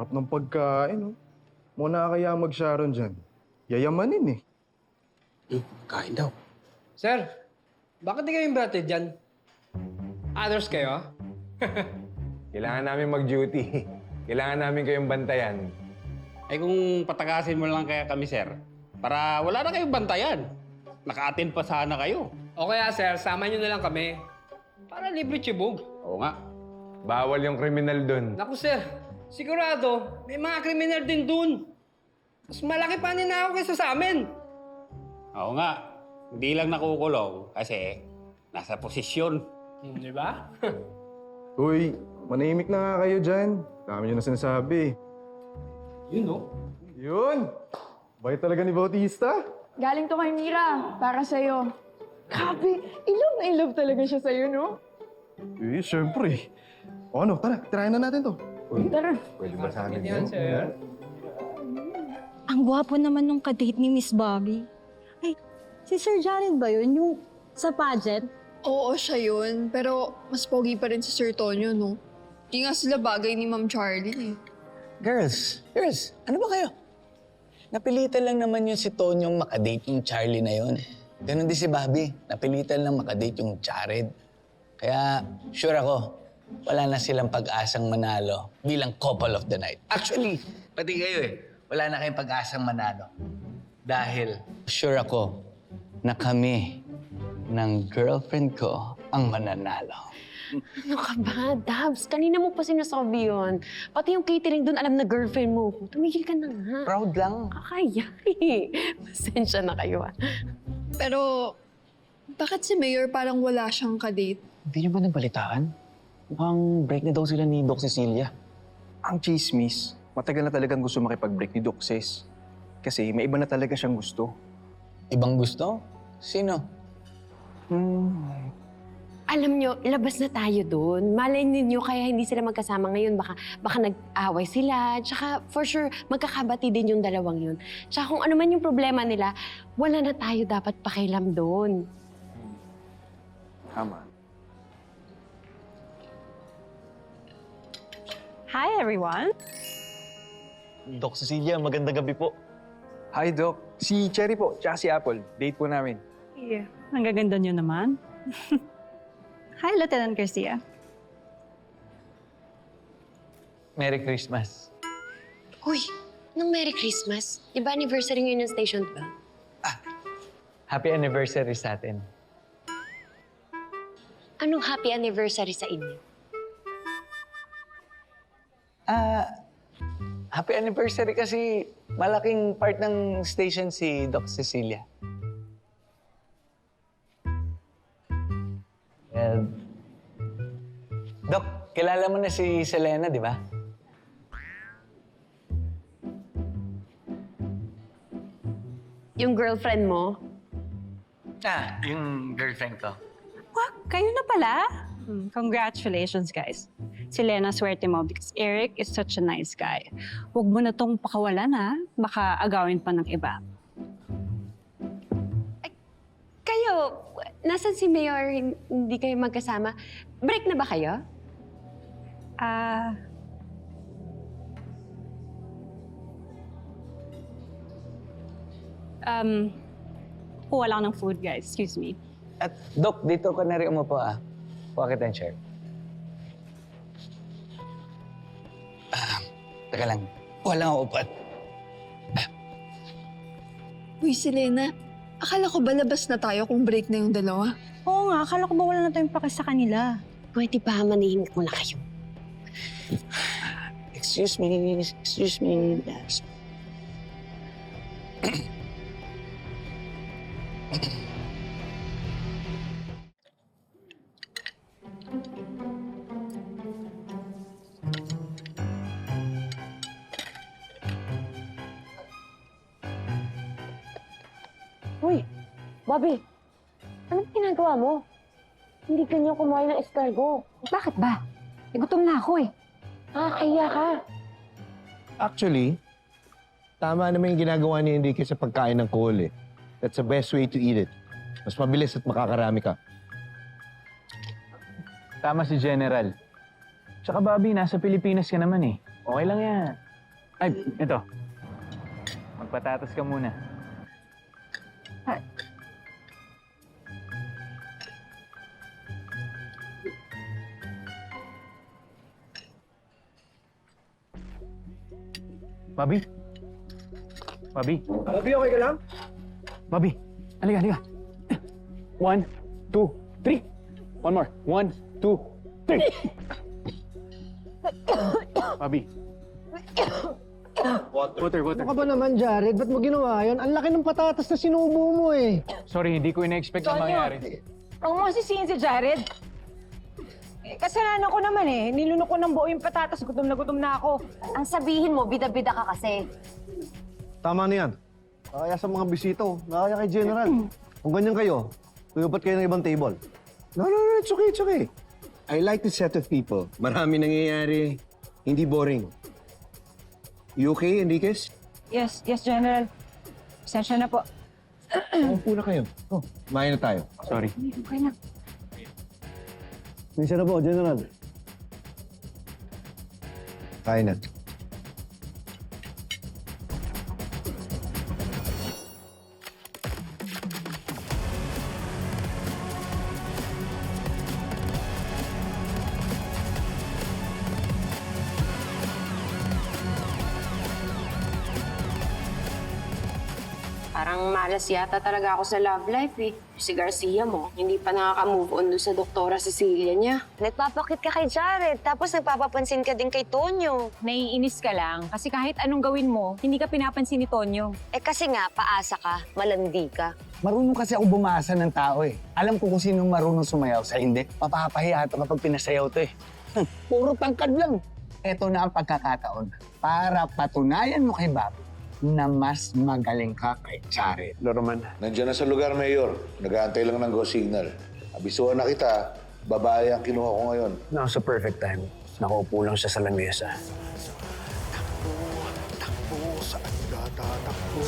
Sarap ng pagkain, oh. Muna kaya mag-Sharon dyan. Yayamanin, eh. Kain daw. Sir, bakit di kayo imbate dyan? Others kayo? Kailangan namin mag-duty. Kailangan namin kayong bantayan. Ay kung patagasin mo lang kaya kami, sir. Para wala na kayong bantayan. Naka-attend pa sana kayo. O kaya sir, sama nyo na lang kami. Para libre chibog. Oo nga. Bawal yung kriminal dun. Naku sir, sigurado, may mga kriminal din dun. Mas malaki pa ninakaw kaysa sa amin. Oo nga. Hindi lang nakukulong kasi nasa posisyon. Di ba? Uy, manahimik na nga kayo dyan. Dami nyo na sinasabi. Yun, no? Yun! Bait talaga ni Bautista. Galing to kay Mira, para sa'yo. Grabe, ilove na ilove talaga siya sa'yo, no? Eh, syempre. O ano, tara, tirayan na natin to. Tara. Pwede ba sa amin Yan, sir. Ang gwapo naman nung kadate ni Miss Bobby. Ay, si Sir Jared ba yun? Yung sa pageant? Oo, siya yun. Pero mas pogi pa rin si Sir Tonyo, no? Di nga sila bagay ni Ma'am Charlie, eh. Girls, ano ba kayo? Napilitan lang naman yun si Tonyong makadate yung Charlie na yun. Ganon din si Bobby, napilitan lang makadate yung Jared. Kaya sure ako, wala na silang pag-asang manalo bilang couple of the night. Actually, pati kayo wala na kayong pag-asang manalo. Dahil sure ako na kami ng girlfriend ko ang mananalo. Ano ka ba, Dabs? Kanina mo pa sinasabi yun. Pati yung catering doon, alam na girlfriend mo. Tumigil ka na nga. Proud lang. Kakaya Pasensya na kayo, ah. Pero, bakit si Mayor parang wala siyang kadate? Hindi niyo ba nabalitaan? Mukhang break na daw sila ni Doc Cecilia. Ang chismis, matagal na talagang gusto makipag-break ni Doc Ces. Kasi may iba na talaga siyang gusto. Ibang gusto? Sino? Alam nyo, labas na tayo doon. Malay ninyo kaya hindi sila magkasama ngayon. Baka nag-away sila. Tsaka for sure, magkakabati din yung dalawang yun. Tsaka kung ano man yung problema nila, wala na tayo dapat pakialam doon. Tama. Hi, everyone. Doc Cecilia, magandang gabi po. Hi, Doc. Si Cherry po, tsaka si Apple. Date po namin. Yeah. Ang gaganda niyo naman. Hi, Lieutenant Garcia. Merry Christmas. Uy, nung Merry Christmas. Di ba anniversary ngayon ng station ba? Happy anniversary sa atin. Anong happy anniversary sa inyo? Happy anniversary kasi malaking part ng station si Doc Cecilia. Doc, kilala mo na si Selena, di ba? Yung girlfriend mo? Yung girlfriend ko. Wah, kayo na pala? Congratulations, guys. Si Lena, swerte mo because Eric is such a nice guy. Huwag mo na tong pakawalan, ha? Baka agawin pa ng iba. Kayo, nasan si Mayor? Hindi kayo magkasama. Break na ba kayo? Kuha lang ng food, guys. Excuse me. At Doc, dito ka na rin umupo Kuha kita ng chair. Teka lang. Kuha lang ako upat. Uy, Selena, akala ko ba labas na tayo kung break na yung dalawa? Oo nga, akala ko ba wala na tayong pake sa kanila? Pwede ba manahimik muna kayo? Excuse me. Yes. Uy, Bobby, anong ginagawa mo? Hindi ganyan kumain ng escargot. Bakit ba? Gutom na ako eh. Kaya ka. Actually, tama naman yung ginagawa ni Enrique sa pagkain ng kohol eh. That's the best way to eat it. Mas mabilis at makakarami ka. Tama si General. Tsaka Bobby, nasa Pilipinas ka naman eh. Okay lang yan. Ay, ito. Magpatatas ka muna. Bobby? Bobby? Bobby, okay ka lang? Bobby, halika, halika. 1, 2, 3. One more. 1, 2, 3. Bobby. Water. Ano ka ba naman, Jared? Ba't mo ginawa yun? Ang laki ng patatas na sinubo mo eh. Sorry, hindi ko ina-expect na mangyari. Huwag mo sisihin si Jared. Kasalanan ko naman eh. Nilunok ko ng buo yung patatas. Gutom na ako. Ang sabihin mo, bida-bida ka kasi. Tama na yan. Kaya sa mga bisito, nakaya kay General. Kung ganyan kayo, lupat kayo ng ibang table. No, it's okay. I like this set of people. Marami nangyayari. Hindi boring. You okay, Enriquez? Yes, General. Pasensya na po. Upo na kayo. Oh, kumain na tayo. Sorry. Okay na. Minsan na po, General. Kain na. Parang malas yata talaga ako sa love life eh. Si Garcia mo, hindi pa nakaka-move on doon sa Doktora Cecilia niya. Nagpapakit ka kay Jared, tapos nagpapapansin ka din kay Tonyo. Naiinis ka lang kasi kahit anong gawin mo, hindi ka pinapansin ni Tonyo. Eh kasi nga, paasa ka, malandi ka. Marunong kasi ako bumasa ng tao eh. Alam ko kung sino marunong sumayaw sa hindi. Mapapahiya ito kapag pinasayaw to eh. Puro tangkad lang. Ito na ang pagkakataon para patunayan mo kay Bobby na mas magaling ka kay Jared. Loroman. Nandiyan na sa lugar, Mayor. Nag-aantay lang ng go signal. Abisuhan na kita, babae ang kinuha ko ngayon. Nasa perfect time. Nakaupo lang siya sa lamesa. Takbo, saan ka tatakbo?